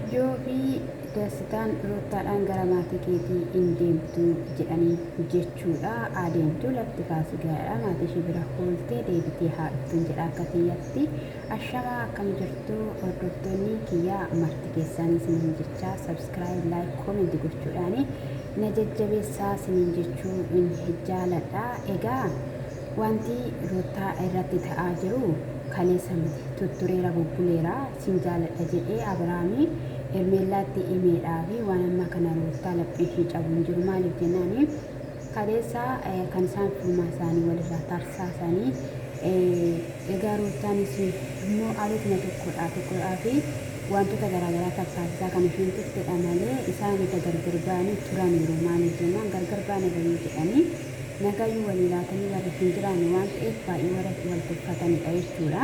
Najjoo fi Dastaan Ruuttaadhaan gara maatii keetii hin deemtu jedhanii jechuudha. Adeemtu lafti faasigaadha. Maatii ishee bira ooltee deebitee haa dhuftuun jedha akka kiyyatti. Ashamaa akkam jirtu hordoftoonni kiyyaa marti keessanii siniin jechaa sabskiraayib laayik koomentii gochuudhaan na jajjabeessaa siniin jechuu in jaaladha. Egaa wanti Ruuttaa irratti ta'aa jiru kaleessa miti tuttureera bubbuleera sin jaaladha jedhee Abiraamii Ermeellaatti himeedhaa fi waan amma kana Ruuttaa laphee ishee cabuun jiru maaliif jennaani kaleessa kan isaan filmaa isaanii walirraa tarsaasanii egaa Ruuttaanis immoo aleetuma tokkodhaa fi wantoota garaagaraa tarsaasisaa kan isheen turtedha malee isaan gargar ba'anii turaniiru maaliif jennaan gargar ba'anii jedhanii nagayyuu walii laatanii warra hin jiraanne waan ta'eef baay'ee warra wal tuffatanidha jechuudha.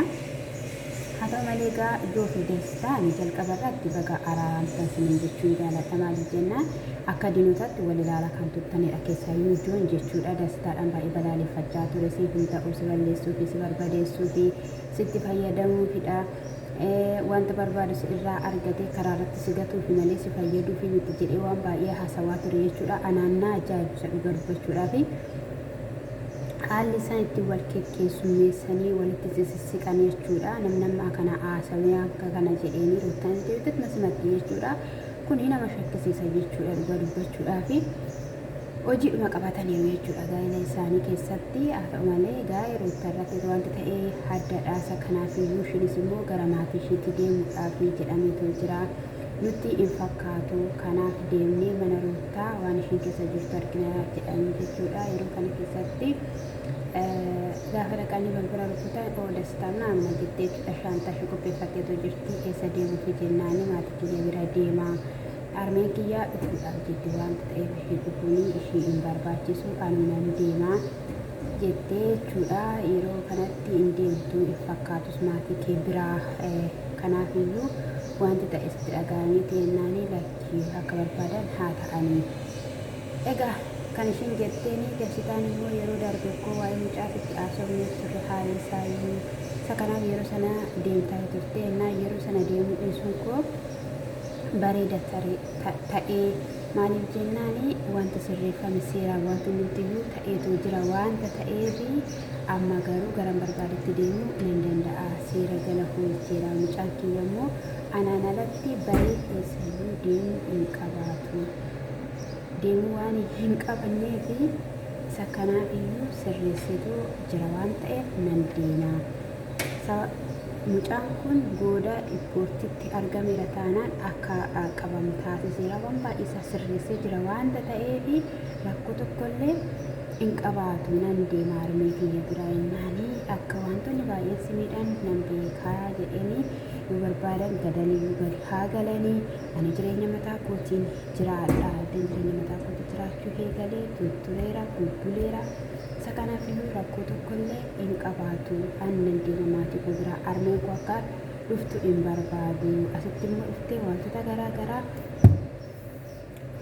Haa ta'u malee egaa Ijoo fi Dastaan jalqabarratti baga araaramtan siniin jechuun jaaladha maaliif jennaan akka diinotaatti wal ilaalaa kan turtanidha keessaayyuu Ijoon jechuudha. Dastaadhaan baay'ee balaaleffachaa ture siif hin ta'u si balleessuu fi si barbadeessuu fi sitti fayyadamuufidha. Wanta barbaadu si irraa argate karaa irratti si gatuu fi malee si fayyaduu fi miti jedhee waan baay'ee haasawaa ture jechuudha. Anaannaa ajaa'ibu isa dhugaa dubbachuudhaa fi haalli isaan itti wal keessummeessanii walitti sissiqan jechuudha. Namni kana haasawee akka kana jedheenii Ruuttaan itti masimatti jechuudha. Kuni nama shakkisiisa jechuudha dhugaa dubbachuudhaa fi hojiidhuma qabataniiru jechuudha gaa'ela isaanii keessatti. Haa ta'u malee gaa'ee Ruuttaa irratti wanti ta'ee addadhaasa kanaafiyyuu ishiinis immoo gara maatii isheetti deemuudhaaf jedhameetu jira. Nutti hin fakkaatu kanaaf deemnee mana Ruuttaa waan isheen keessa jirtu argina jedhanii jechuudha. Yeroo kana keessatti gaafa dhaqanii balbala rukutan Dastaan naamna jettee shaantaa ishee qopheeffatteetu jirti. Eessa deemuufi jennaani maatii kiyya bira deemaa armeen kiyyaa dhufuudhaaf jettee waanta ta'eef ishee dhufuunii ishee hin barbaachisu ani nan deemaa jettee jechuudha. Yeroo kanatti hin deemtu hin fakkaatus maatii kee biraa kanaafiyyuu wanti ta'e sitti dhaga'amee teennaanii lakkii akka barbaadan haa ta'anii. Egaa kan isheen jetteeni Dastaan immoo yeroo darbe koo waa'ee mucaasitti haasofnee turre haalli isaayyuu isa kanaaf yeroo sana deemtaa turte ennaa yeroo sana deemuu dhiisuun koo bareeda ta'ee maaliif jennaani wanta sirreeffame seeraan wanti nutiyyuu ta'eetu jira wanta ta'eefi amma garuu garan barbaadetti deemuu nan danda'a seera jala hoolcheera mucaan kiyya immoo anaan alatti baree keessayyuu deemuu hin qabaatu deemuu waan hin qabanneefi isa kanaafiyyuu sirreessituu jira waan ta'eef nan deemaa. Mucaan kun gooda ispoortiitti argameera taanaan akka qabamu taasiseera waan baay'ee isa sirreessee jira waanta ta'eefi rakkoo tokkollee hin qabaatu nan deemaa armee kiyya biraa jennaanii akka wantoonni baay'een si miidhan nan beekaa jedhanii yoo barbaadan gadaniyyuu gadi haa galanii ani jireenya mataa kootiin jiraadha jireenya mataa kootii jiraachuu eegalee tuttureera bubbuleera. Isa kanaafiyyuu rakkoo tokkollee hin qabaatu annan deema maatii koo biraa armeen koo akka dhuftu hin barbaadu asitti immoo dhuftee wantoota garaagaraa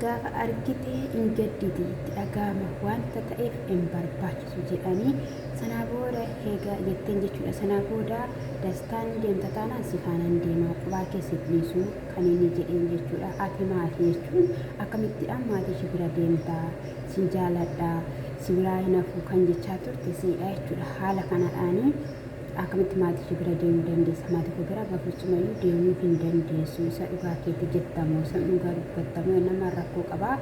gaafa argitee hin gadditi itti dhaga'ama wanta ta'eef hin barbaachisu jedhanii sanaa booda eegaa jetteen jechuudha. Sanaa booda Dastaan deemta taanaan si faanaan deemaa qubaa keessatti dhiisuu kan inni jedheen jechuudha. Ati maatii jechuun akkamittidhaan maatii ishee bira deemtaa sin jaaladhaa si biraa hin hafu kan jechaa turte siidha jechuudha. Haala kanadhaanii akkamitti maatii ishee bira deemuu dandeessa maatii koo bira bafachumayyuu deemuu hin dandeessu isa dhugaa keetti jettamoo isa dhugaa dubbattamoo nama rakkoo qabaa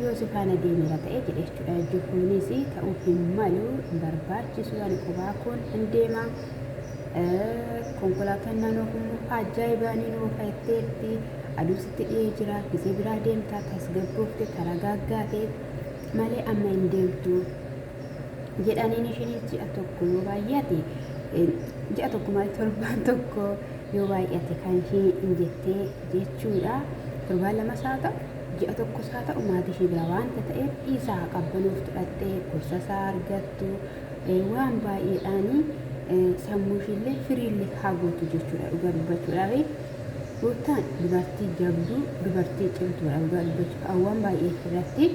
yoo si faana deemeera ta'e jedhe jechuudha. Jifuunis ta'uu hin malu hin barbaachisu ani qubaa kun hin deemaa konkolaataan naannoo kun ajaa'ibaanii nu fayyadteetti aduu sitti dhiyee jira gisee biraa deemtaa tasgabboofte taragaaggaate malee amma hin deemtu jedhaniin isheenis ji'a tokko yoo baay'ate ji'a tokko malee torbaan tokko yoo baay'ate kan isheen hin jettee jechuudha. Torbaan lamas haa ta'u ji'a tokkos haa ta'u maatii ishee bira waanta ta'eef dhiisaa qabbanuuf fudhattee gorsa isaa argattu waan baay'eedhaanii sammuu isheellee firiillee haa gootu jechuudha dhugaa dubbachuudhaaf. Ruuttaan dubartii jabduu dubartii cimtuudha dhugaa dubbachuudhaaf waan baay'ee irratti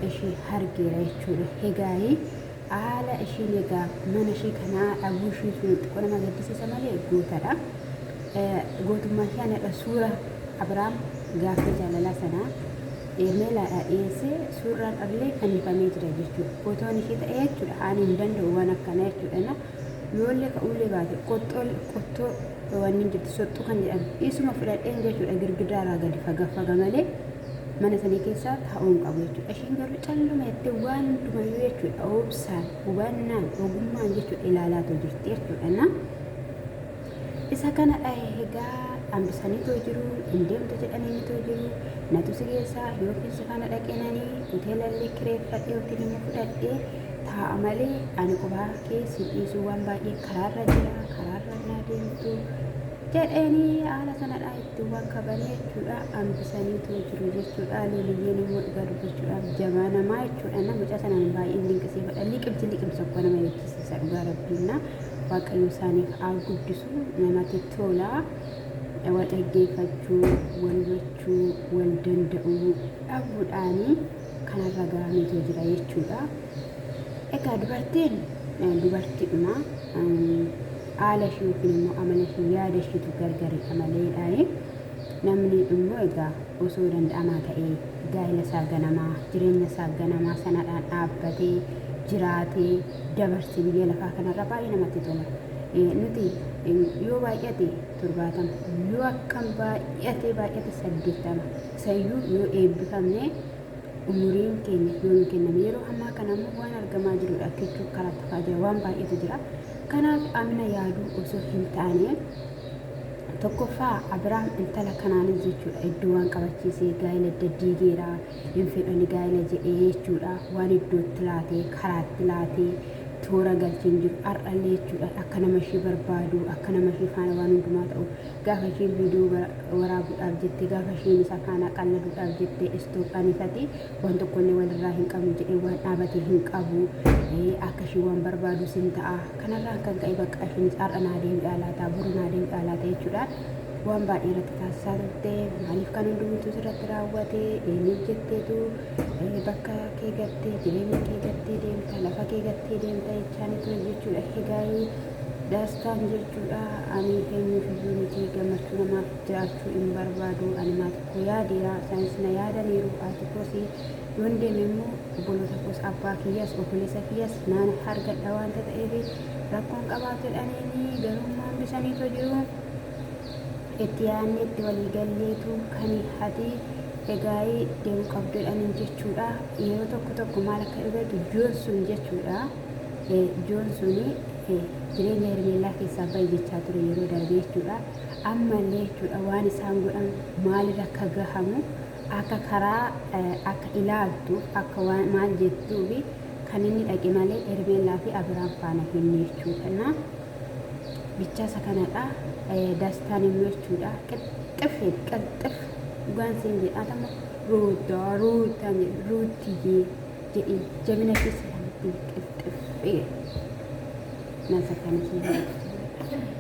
ishee argeera jechuudha. Egaa haala isheen egaa mana ishee kanaa dhabuu ishee sun xiqqoo nama gaddisiisa malee gootadha. Gootummaa ishee anadha suura Abiraam gaaffii jaalalaa sanaa meelaadhaa dhiyeessee suuraan illee fannifamee jira jechuudha. Otoon ishee ta'ee jechuudha ani hin danda'u waan akkana jechuudha. Yoollee ka'ullee baate qottoo wanni jirti soxxuu kan jedhamu dhiisuma fudhadheen jechuudha girgidaarraa gadi faga malee mana sanii keessaa taa'uun qabu jechuudha. Isheen garuu calluma jettee waan hundumayyuu jechuudha obsaan hubannaan ogummaan jechuudha ilaalaatoo jirti jechuudha. Isa kana egaa hambisaniitoo jiru hin deemtu jedhaniitoo jiru natu si geessaa yookiin si kana dhaqeenanii hoteelallee kireeffadhee yookiin immoo fudhadhee taa'a malee ani qubaa keessi dhiisuu waan baay'ee karaarra jira karaarra naa deemtu jedhanii haala sanadhaa itti waan kabanii jechuudha hambisaniitoo jiru jechuudha. Liliyyeen immoo dhugaa dubbachuudhaaf jabaa namaa jechuudha. Mucaa sanaan baay'een dinqisiifadha liqimsa akkoo nama eebbisiisa dhugaa rabbiinna waaqayyo isaaniif haa guddisu namatti tola. Wal dhaggeeffachuu wal hubachuu wal danda'uu dhabuudhaanii kanarra ga'ameetoo jira jechuudha. Egaa dubartiidhuma haala ishee yookiin immoo amala ishee yaada isheetu gargareedha maleedha. Namni immoo egaa osoo danda'amaa ta'ee gaa'ela isaa ganamaa jireenya isaa ganamaa sanadhaan dhaabbatee jiraatee dabarsee biyya lafaa kanarra baay'ee namatti tola. Nuti yoo baay'ate 70 yoo akkam baay'ate 80 sayyuu yoo eebbifamne umuriin keenya yoo hin kenname yeroo ammaa kana immoo waan argamaa jirudha jechuun karaa tafaa jira waan baay'eetu jira. Kanaaf amna yaaduu osoo hin taane tokkoffaa Abiraam intala kanaanis jechuudha iddoo waan qabachiisee gaa'ela daddiigeera hin fedhani gaa'ela jedhee jechuudha waan iddootti laatee karaatti laatee toora galcheen jiru har'allee jechuudha akka nama ishee barbaadu akka nama ishee faana waan hundumaa ta'u gaafa isheen viidiyoo waraabuudhaaf jettee gaafa isheen isa faana qalladuudhaaf jettee istoophaan ifate waan tokkollee walirraa hin qabnu jedhee waan dhaabatee hin qabu akka ishee waan barbaadu sin ta'a kanarraa kan ka'e bakka isheenis har'a naa deebi'aa laata boru naa deebi'aa laata jechuudha. Waan baay'ee irratti taasisaa turte maaliif kan hundumtuu irratti raawwate eenyuuf jetteetu bakka kee gattee jireenya kee gattee deemta lafa kee gattee deemta jechaanii ture jechuudha. Egaa daastaan jechuudha ani eenyuuf iyyuu miti gammachuu namaaf jiraachuu hin barbaadu ani maa tokko yaadeera isaanis na yaadaniiru ati kosi yoon deeme immoo obboloota koos abbaa kiyyas obboleessa kiyyas naan argadha waanta ta'eef rakkoon qabaatu jedhanii garummaan bisaniitoo jiru. Itti yaadne itti walii galleetu kan hati egaa deemuu qabdu jedhaniin jechuudha. Yeroo tokko maal akka dhugatu joonsun jechuudha. Joonsuni jireenya Hermeellaa keessaa baay'ee jechaa ture yeroo darbe jechuudha. Ammallee jechuudha waan isaan godhan maalirra akka gahamu akka karaa akka ilaaltuuf akka waan maal jettuufi kan inni dhaqe malee Hermeellaa fi Abiraam faana hin jechuudha. Bichaasa kanadha daastaan immoo jechuudha qixxif dhugaan siin jedhatama ruutii jedhi jabina keessa qixxif nasa kana siin